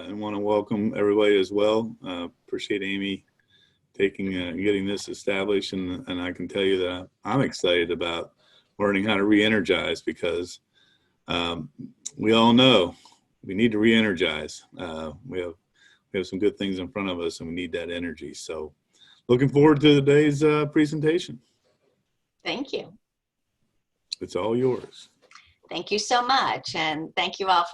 and want to welcome everybody as well. Appreciate Amy taking getting this established, and I can tell you that I'm excited about learning how to re-energize, because we all know we need to re-energize. We have some good things in front of us, and we need that energy. So looking forward to today's presentation. Thank you. It's all yours. Thank you so much, and thank you all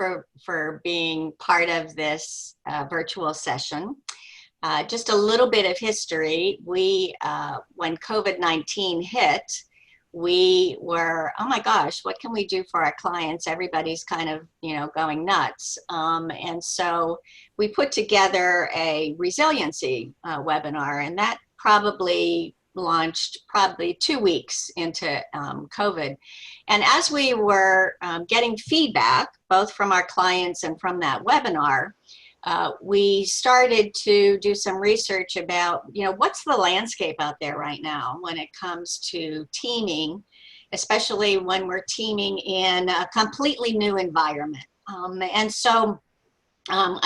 for being part of this virtual session. Just a little bit of history. We, when COVID-19 hit, we were, oh my gosh, what can we do for our clients? Everybody's kind of, going nuts. And so we put together a resiliency webinar, and that probably launched 2 weeks into COVID. And as we were getting feedback, both from our clients and from that webinar, we started to do some research about, what's the landscape out there right now when it comes to teaming, especially when we're teaming in a completely new environment. And so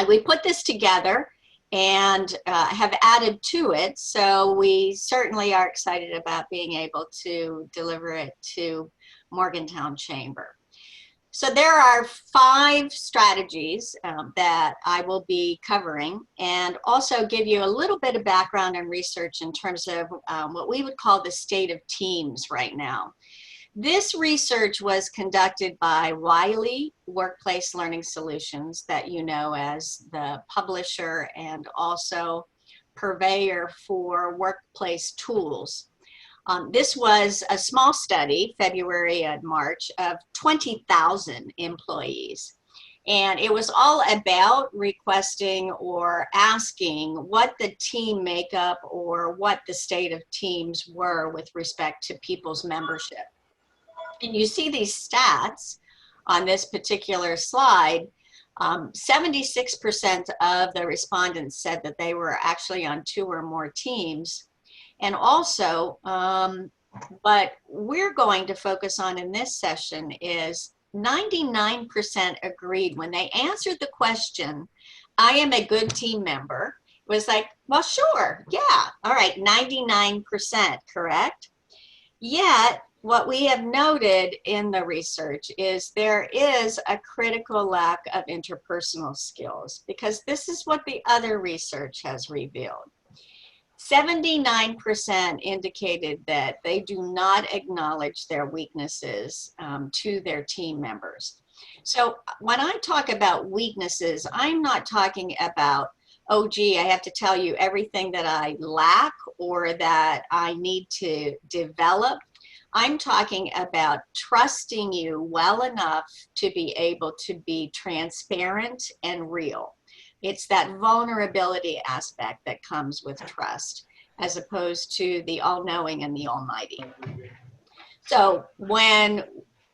we put this together and have added to it. So we certainly are excited about being able to deliver it to Morgantown Chamber. So there are 5 strategies that I will be covering, and also give you a little bit of background and research in terms of what we would call the state of teams right now. This research was conducted by Wiley Workplace Learning Solutions, that you know as the publisher and also purveyor for workplace tools. This was a small study, February and March, of 20,000 employees. And it was all about requesting or asking what the team makeup or what the state of teams were with respect to people's membership. And you see these stats on this particular slide. 76% of the respondents said that they were actually on 2 or more teams. And also, what we're going to focus on in this session is 99% agreed when they answered the question, I am a good team member, was like, well, sure, yeah, all right, 99%, correct? Yet, what we have noted in the research is there is a critical lack of interpersonal skills, because this is what the other research has revealed. 79% indicated that they do not acknowledge their weaknesses to their team members. So when I talk about weaknesses, I'm not talking about, oh gee, I have to tell you everything that I lack or that I need to develop. I'm talking about trusting you well enough to be able to be transparent and real. It's that vulnerability aspect that comes with trust, as opposed to the all-knowing and the almighty. So when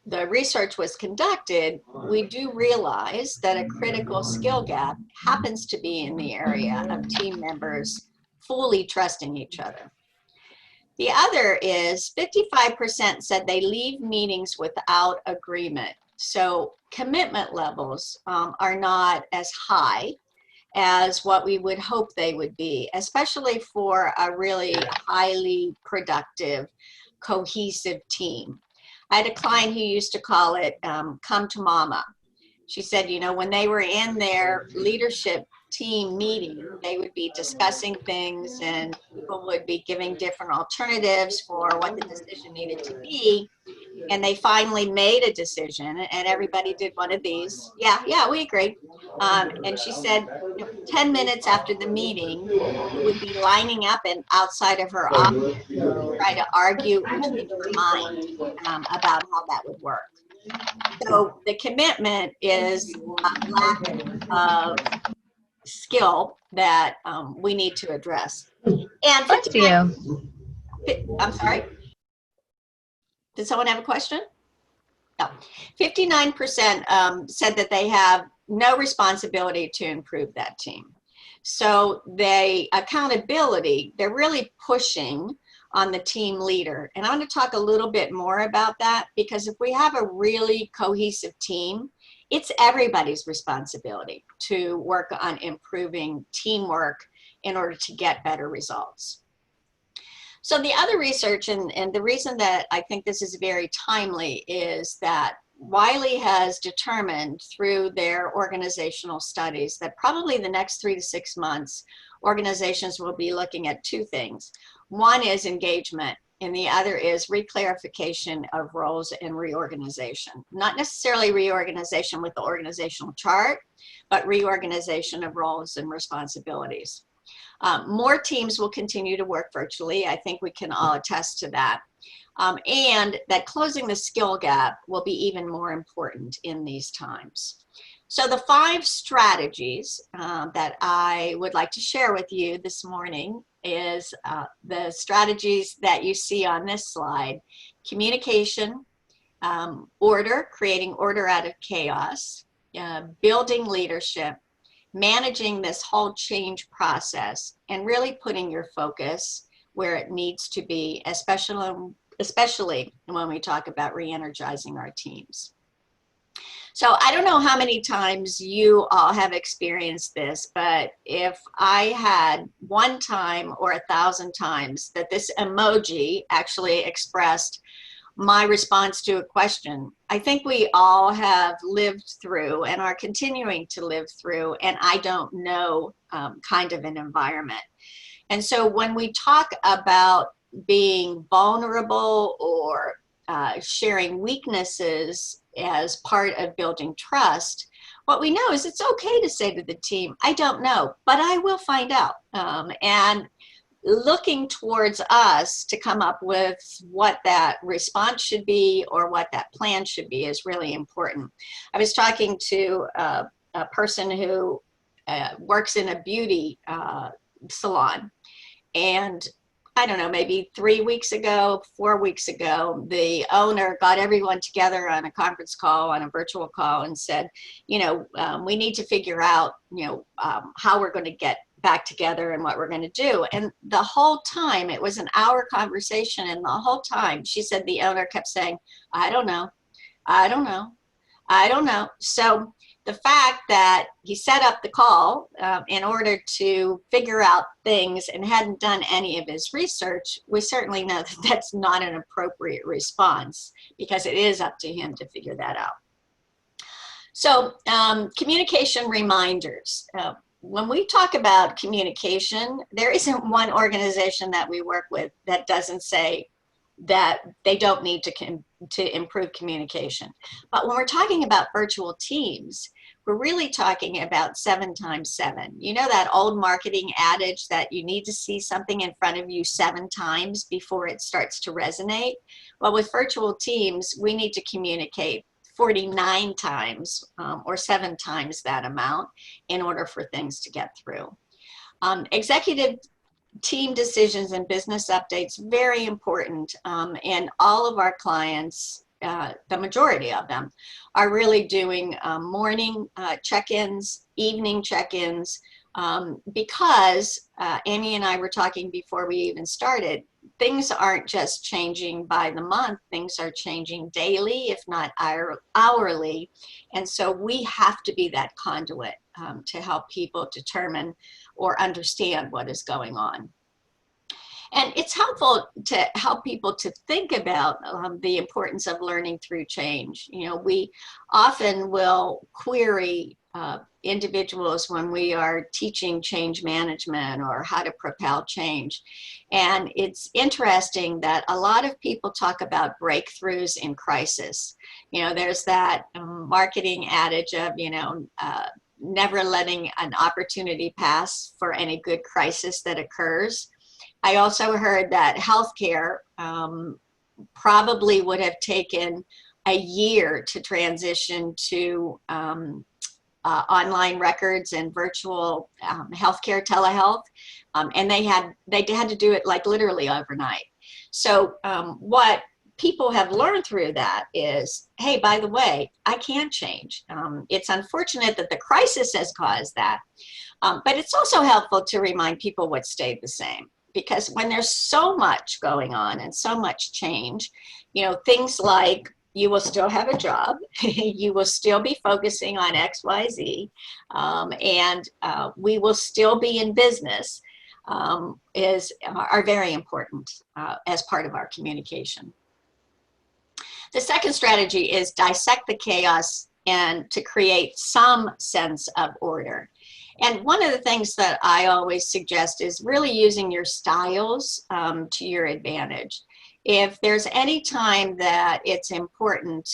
the research was conducted, we do realize that a critical skill gap happens to be in the area of team members fully trusting each other. The other is 55% said they leave meetings without agreement. So commitment levels are not as high as what we would hope they would be, especially for a really highly productive, cohesive team. I had a client who used to call it come to mama. She said, when they were in their leadership team meeting, they would be discussing things and people would be giving different alternatives for what the decision needed to be. And they finally made a decision, and everybody did one of these. Yeah, we agree. And she said 10 minutes after the meeting, would be lining up and outside of her office to try to argue and change her mind about how that would work. So the commitment is a lack of skill that we need to address. And 59, I'm sorry. Did someone have a question? No. 59% said that they have no responsibility to improve that team. So accountability, they're really pushing on the team leader. And I'm going to talk a little bit more about that, because if we have a really cohesive team, it's everybody's responsibility to work on improving teamwork in order to get better results. So the other research, and the reason that I think this is very timely, is that Wiley has determined through their organizational studies that probably the next 3 to 6 months, organizations will be looking at two things. One is engagement, and the other is reclarification of roles and reorganization. Not necessarily reorganization with the organizational chart, but reorganization of roles and responsibilities. More teams will continue to work virtually. I think we can all attest to that. And that closing the skill gap will be even more important in these times. So the 5 strategies that I would like to share with you this morning is the strategies that you see on this slide: communication, order, creating order out of chaos, building leadership, managing this whole change process, and really putting your focus where it needs to be, especially when we talk about re-energizing our teams. So I don't know how many times you all have experienced this, but if I had 1 time or 1,000 times that this emoji actually expressed my response to a question, I think we all have lived through and are continuing to live through an I don't know kind of an environment. And so when we talk about being vulnerable or sharing weaknesses as part of building trust, what we know is it's okay to say to the team, I don't know, but I will find out. And looking towards us to come up with what that response should be or what that plan should be is really important. I was talking to a person who works in a beauty salon, and I don't know, maybe 3 weeks ago, 4 weeks ago, the owner got everyone together on a conference call, on a virtual call, and said, you know, we need to figure out, you know, how we're going to get back together and what we're going to do. And the whole time, it was an hour conversation, and the whole time she said the owner kept saying, I don't know, I don't know, I don't know. So the fact that he set up the call in order to figure out things and hadn't done any of his research, we certainly know that that's not an appropriate response, because it is up to him to figure that out. So communication reminders. When we talk about communication, there isn't one organization that we work with that doesn't say that they don't need to improve communication. But when we're talking about virtual teams, we're really talking about 7 times 7. You know that old marketing adage that you need to see something in front of you 7 times before it starts to resonate? Well, with virtual teams, we need to communicate 49 times or 7 times that amount in order for things to get through. Executive team decisions and business updates, very important. And all of our clients, the majority of them, are really doing morning check-ins, evening check-ins, because Amy and I were talking before we even started, things aren't just changing by the month, things are changing daily, if not hourly. And so we have to be that conduit to help people determine or understand what is going on. And it's helpful to help people to think about the importance of learning through change. You know, we often will query individuals when we are teaching change management or how to propel change. And it's interesting that a lot of people talk about breakthroughs in crisis. You know, there's that marketing adage of, you know, never letting an opportunity pass for any good crisis that occurs. I also heard that healthcare probably would have taken a year to transition to online records and virtual healthcare telehealth, and they had to do it like literally overnight. So what people have learned through that is, hey, by the way, I can change. It's unfortunate that the crisis has caused that, but it's also helpful to remind people what stayed the same. because when there's so much going on and so much change, you know, things like you will still have a job, you will still be focusing on X, Y, Z, and we will still be in business, are very important as part of our communication. The second strategy is dissect the chaos and to create some sense of order. And one of the things that I always suggest is really using your styles to your advantage. If there's any time that it's important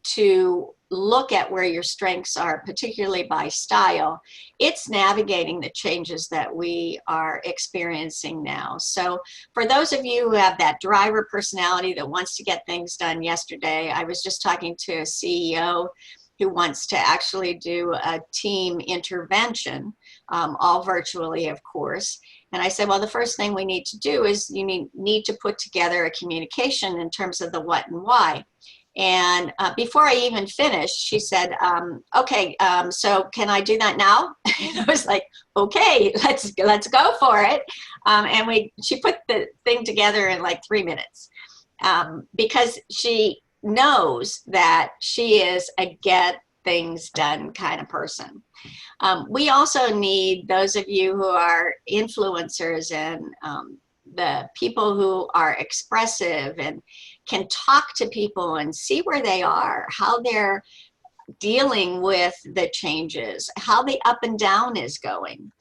to look at where your strengths are, particularly by style, it's navigating the changes that we are experiencing now. So for those of you who have that driver personality that wants to get things done yesterday, I was just talking to a CEO who wants to actually do a team intervention, all virtually, of course. And I said, well, the first thing we need to do is you need to put together a communication in terms of the what and why. And before I even finished, she said, okay, so can I do that now? And I was like, okay, let's go for it. And she put the thing together in like 3 minutes because she knows that she is a get things done kind of person. We also need those of you who are influencers and the people who are expressive and can talk to people and see where they are, how they're dealing with the changes, how the up and down is going.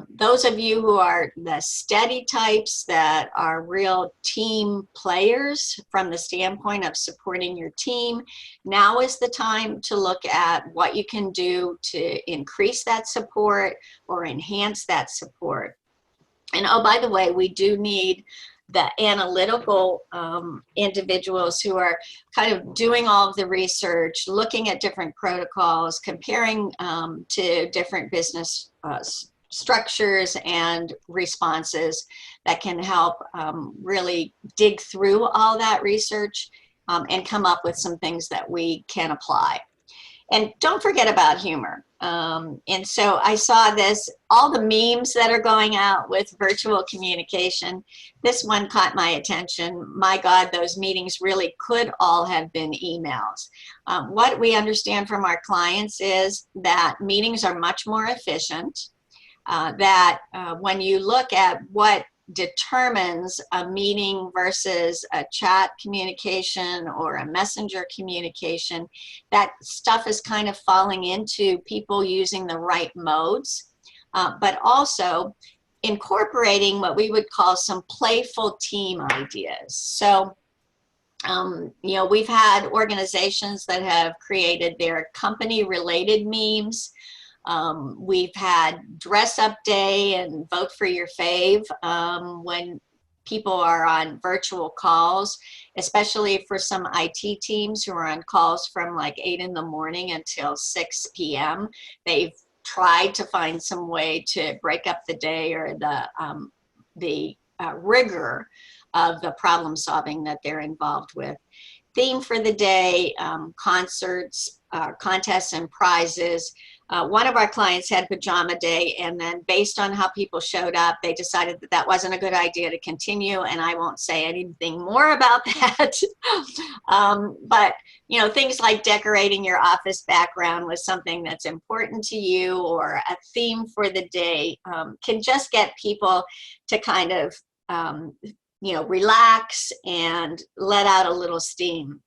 Those of you who are the steady types that are real team players from the standpoint of supporting your team, now is the time to look at what you can do to increase that support or enhance that support. And oh, by the way, we do need the analytical individuals who are kind of doing all of the research, looking at different protocols, comparing to different business structures and responses that can help really dig through all that research and come up with some things that we can apply. And don't forget about humor. And so I saw this, all the memes that are going out with virtual communication. This one caught my attention. My God, those meetings really could all have been emails. What we understand from our clients is that meetings are much more efficient, that when you look at what determines a meeting versus a chat communication or a messenger communication, that stuff is kind of falling into people using the right modes, but also incorporating what we would call some playful team ideas. So you know, we've had organizations that have created their company related memes. We've had dress up day and vote for your fave when people are on virtual calls, especially for some IT teams who are on calls from like 8 in the morning until 6 p.m. They've tried to find some way to break up the day or the rigor of the problem solving that they're involved with. Theme for the day, concerts, contests and prizes. One of our clients had pajama day, and then based on how people showed up, they decided that that wasn't a good idea to continue, and I won't say anything more about that. But, you know, things like decorating your office background with something that's important to you or a theme for the day can just get people to kind of, you know, relax and let out a little steam.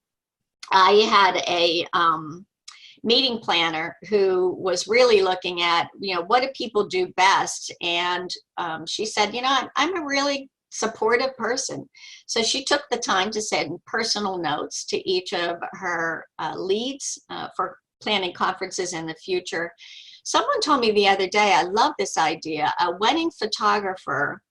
I had a meeting planner who was really looking at, you know, what do people do best? And she said, you know, I'm a really supportive person. So she took the time to send personal notes to each of her leads for planning conferences in the future. Someone told me the other day, I love this idea, a wedding photographer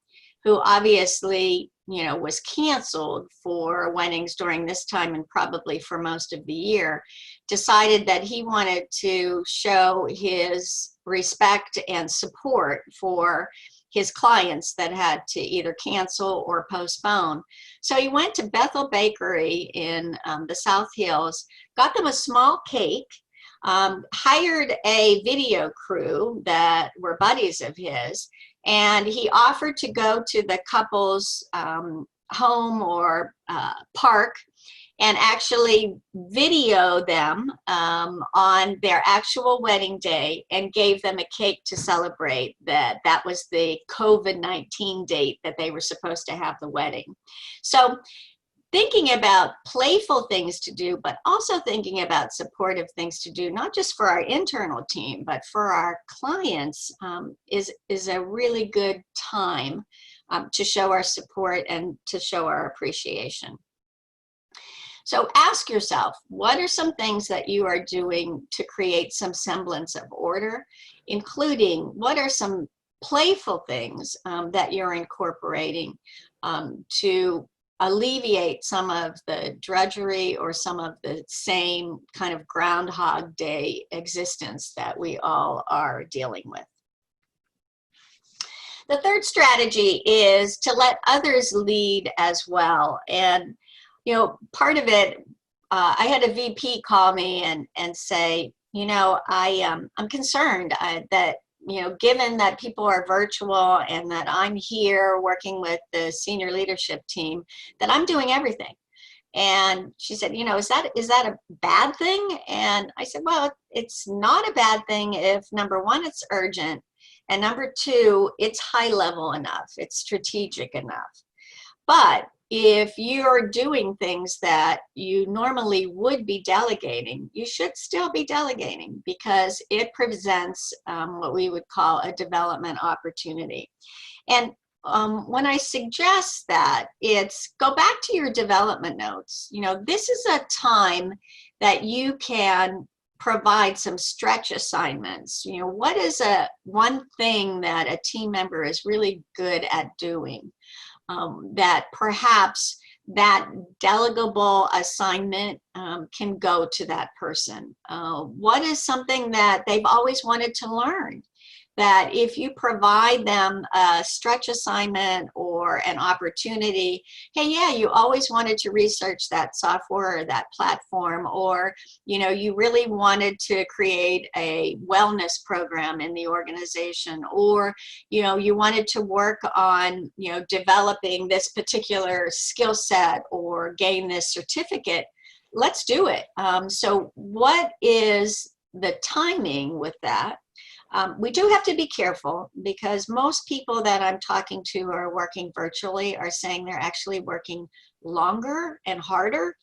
who obviously, you know, was canceled for weddings during this time and probably for most of the year, decided that he wanted to show his respect and support for his clients that had to either cancel or postpone. So he went to Bethel Bakery in the South Hills, got them a small cake, hired a video crew that were buddies of his, And he offered to go to the couple's home or park and actually video them on their actual wedding day, and gave them a cake to celebrate that that was the COVID-19 date that they were supposed to have the wedding. So thinking about playful things to do, but also thinking about supportive things to do, not just for our internal team, but for our clients, is a really good time to show our support and to show our appreciation. So ask yourself, what are some things that you are doing to create some semblance of order, including what are some playful things that you're incorporating to alleviate some of the drudgery or some of the same kind of Groundhog Day existence that we all are dealing with. The third strategy is to let others lead as well. And you know, part of it, I had a VP call me and say, you know, I'm concerned that, you know, given that people are virtual and that I'm here working with the senior leadership team, that I'm doing everything. And she said, you know, is that a bad thing? And I said, well, it's not a bad thing if, number one, it's urgent, and number two, it's high level enough, it's strategic enough. But if you're doing things that you normally would be delegating, you should still be delegating, because it presents what we would call a development opportunity. And when I suggest that, it's go back to your development notes. You know, this is a time that you can provide some stretch assignments. You know, what is one thing that a team member is really good at doing? That perhaps that delegable assignment can go to that person. What is something that they've always wanted to learn? That if you provide them a stretch assignment or an opportunity, hey, yeah, you always wanted to research that software or that platform, or, you know, you really wanted to create a wellness program in the organization, or, you know, you wanted to work on, you know, developing this particular skill set or gain this certificate, let's do it. So what is the timing with that? We do have to be careful, because most people that I'm talking to who are working virtually are saying they're actually working longer and harder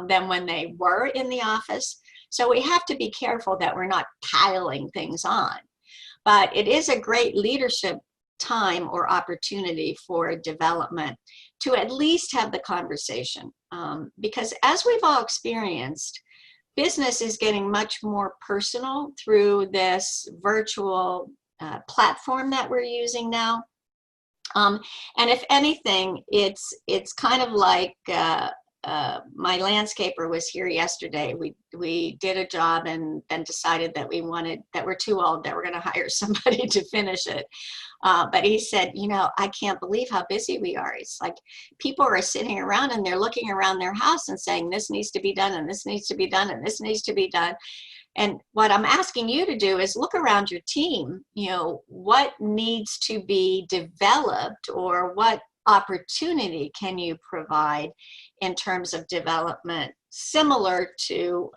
than when they were in the office. So we have to be careful that we're not piling things on. But it is a great leadership time or opportunity for development to at least have the conversation. Because as we've all experienced, business is getting much more personal through this virtual platform that we're using now. And if anything, it's kind of like my landscaper was here yesterday. We did a job and then decided that we're too old, that we're going to hire somebody to finish it. But he said, you know, I can't believe how busy we are. It's like people are sitting around and they're looking around their house and saying, this needs to be done, and this needs to be done, and this needs to be done. And what I'm asking you to do is look around your team, you know, what needs to be developed, or what opportunity can you provide in terms of development, similar to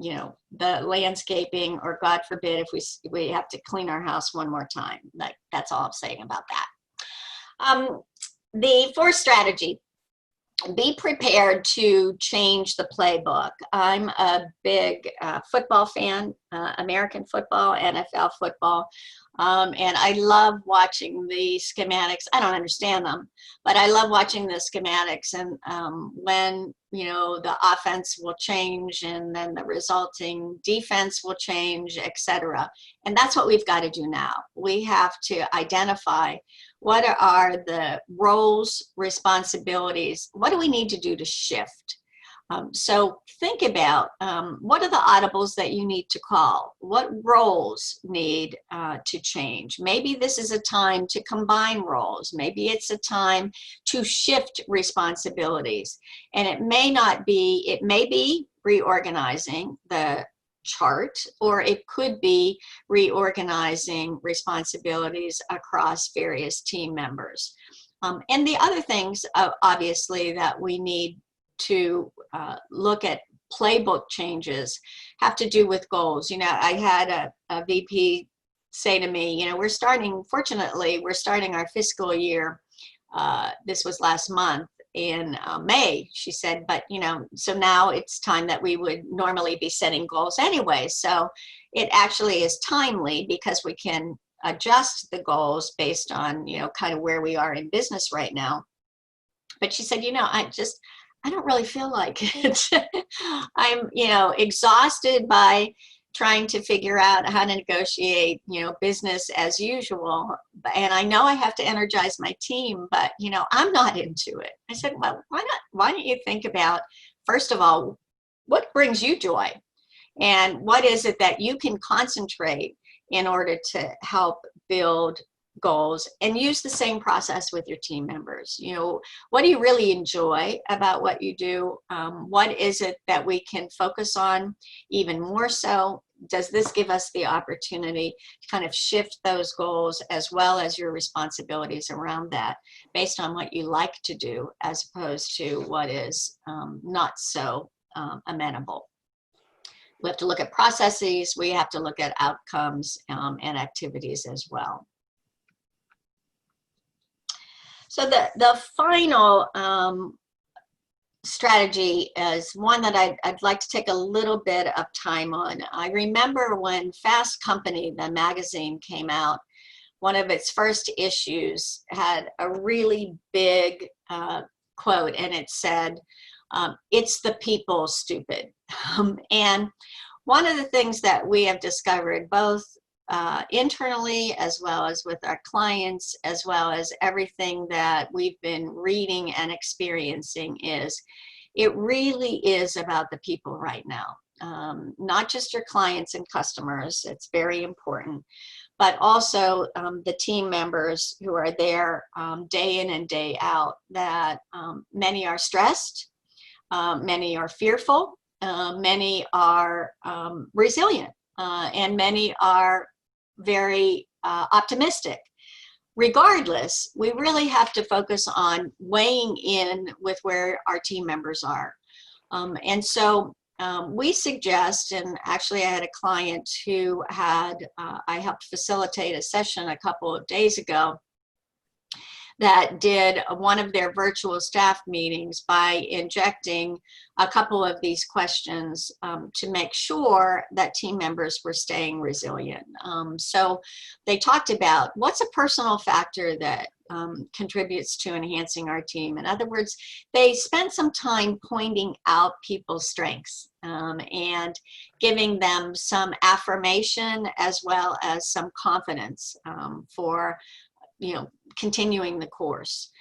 you know, the landscaping, or God forbid, if we have to clean our house one more time. Like, that's all I'm saying about that. The fourth strategy, be prepared to change the playbook. I'm a big football fan, American football, NFL football. And I love watching the schematics. I don't understand them, but I love watching the schematics, and when, you know, the offense will change and then the resulting defense will change, etc. And that's what we've got to do now. We have to identify what are the roles, responsibilities, what do we need to do to shift? So think about what are the audibles that you need to call? What roles need to change? Maybe this is a time to combine roles. Maybe it's a time to shift responsibilities. And it may be reorganizing the chart, or it could be reorganizing responsibilities across various team members. And the other things, obviously, that we need to look at playbook changes have to do with goals. I had a VP say to me, fortunately, we're starting our fiscal year. This was last month in May, she said, but so now it's time that we would normally be setting goals anyway. So it actually is timely because we can adjust the goals based on, kind of where we are in business right now. But she said, I don't really feel like it. I'm, exhausted by trying to figure out how to negotiate, business as usual. And I know I have to energize my team, but, I'm not into it. I said, well, why not? Why don't you think about, first of all, what brings you joy? And what is it that you can concentrate in order to help build goals, and use the same process with your team members. What do you really enjoy about what you do? What is it that we can focus on even more so? Does this give us the opportunity to kind of shift those goals as well as your responsibilities around that based on what you like to do as opposed to what is not so amenable? We have to look at processes, we have to look at outcomes and activities as well. So the final strategy is one that I'd like to take a little bit of time on. I remember when Fast Company, the magazine, came out, one of its first issues had a really big quote, and it said, "It's the people, stupid." And one of the things that we have discovered, both internally as well as with our clients, as well as everything that we've been reading and experiencing, is it really is about the people right now. Not just your clients and customers, it's very important, but also the team members who are there day in and day out, that many are stressed, many are fearful, many are resilient, and many are very optimistic. Regardless, we really have to focus on weighing in with where our team members are. And so we suggest, and actually I had a client who had, I helped facilitate a session a couple of days ago that did one of their virtual staff meetings by injecting a couple of these questions to make sure that team members were staying resilient. So they talked about what's a personal factor that contributes to enhancing our team. In other words, they spent some time pointing out people's strengths and giving them some affirmation as well as some confidence for continuing the course.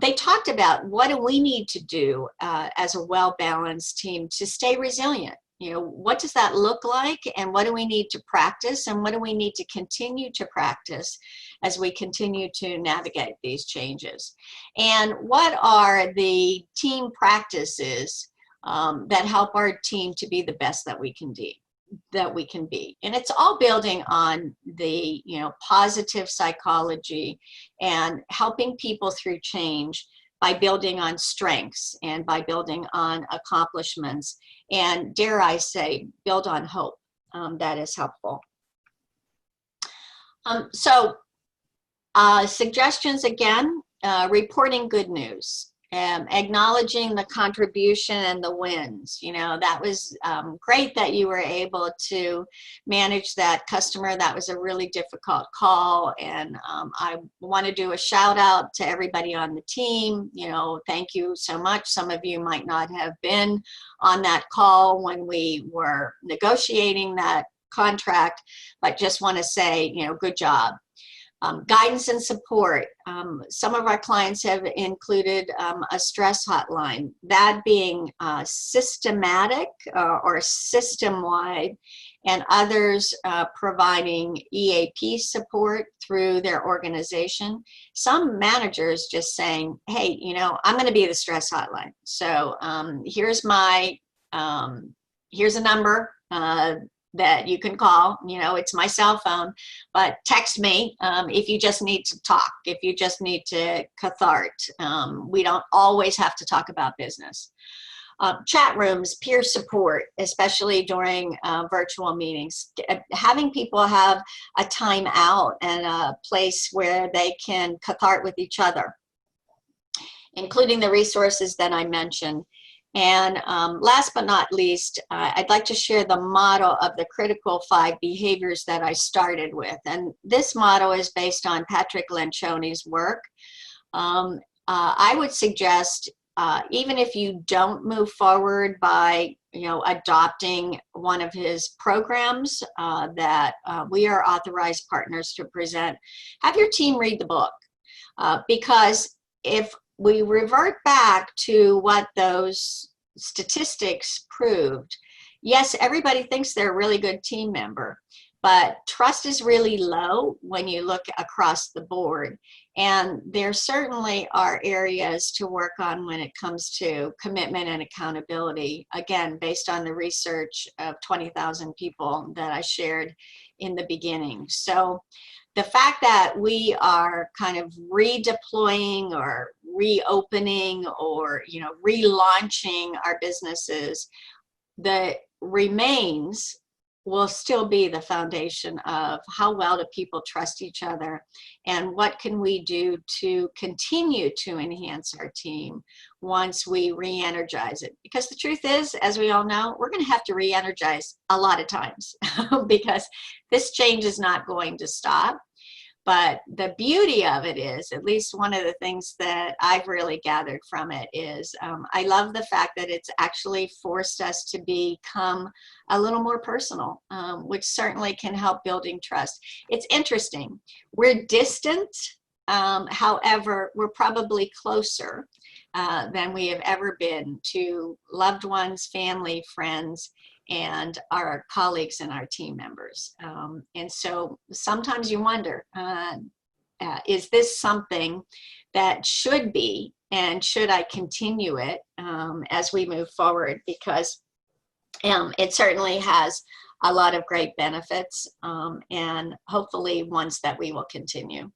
They talked about what do we need to do as a well-balanced team to stay resilient. What does that look like, and what do we need to practice, and what do we need to continue to practice as we continue to navigate these changes? And what are the team practices that help our team to be the best that we can be? And it's all building on the positive psychology and helping people through change by building on strengths and by building on accomplishments, and dare I say, build on hope. That is helpful. Suggestions again, reporting good news. Acknowledging the contribution and the wins. That was great that you were able to manage that customer. That was a really difficult call, and I want to do a shout out to everybody on the team. Thank you so much. Some of you might not have been on that call when we were negotiating that contract, but just want to say, good job. Guidance and support. Some of our clients have included a stress hotline, that being systematic or system-wide, and others providing EAP support through their organization. Some managers just saying, hey, I'm going to be the stress hotline. So here's a number. that you can call. It's my cell phone, but text me if you just need to talk, if you just need to cathart. We don't always have to talk about business. Chat rooms, peer support, especially during virtual meetings. Having people have a time out and a place where they can cathart with each other, including the resources that I mentioned. And last but not least, I'd like to share the model of the critical 5 behaviors that I started with. And this model is based on Patrick Lencioni's work. I would suggest, even if you don't move forward by adopting one of his programs that we are authorized partners to present, have your team read the book. Because if we revert back to what those statistics proved, yes, everybody thinks they're a really good team member, but trust is really low when you look across the board. And there certainly are areas to work on when it comes to commitment and accountability, again, based on the research of 20,000 people that I shared in the beginning. So the fact that we are kind of redeploying or reopening or relaunching our businesses, the remains will still be the foundation of how well do people trust each other, and what can we do to continue to enhance our team once we re-energize it. Because the truth is, as we all know, we're going to have to re-energize a lot of times because this change is not going to stop. But the beauty of it is, at least one of the things that I've really gathered from it is, I love the fact that it's actually forced us to become a little more personal, which certainly can help building trust. It's interesting. We're distant, however, we're probably closer than we have ever been to loved ones, family, friends, and our colleagues and our team members. And so sometimes you wonder, is this something that should be, and should I continue it as we move forward? Because it certainly has a lot of great benefits, and hopefully ones that we will continue.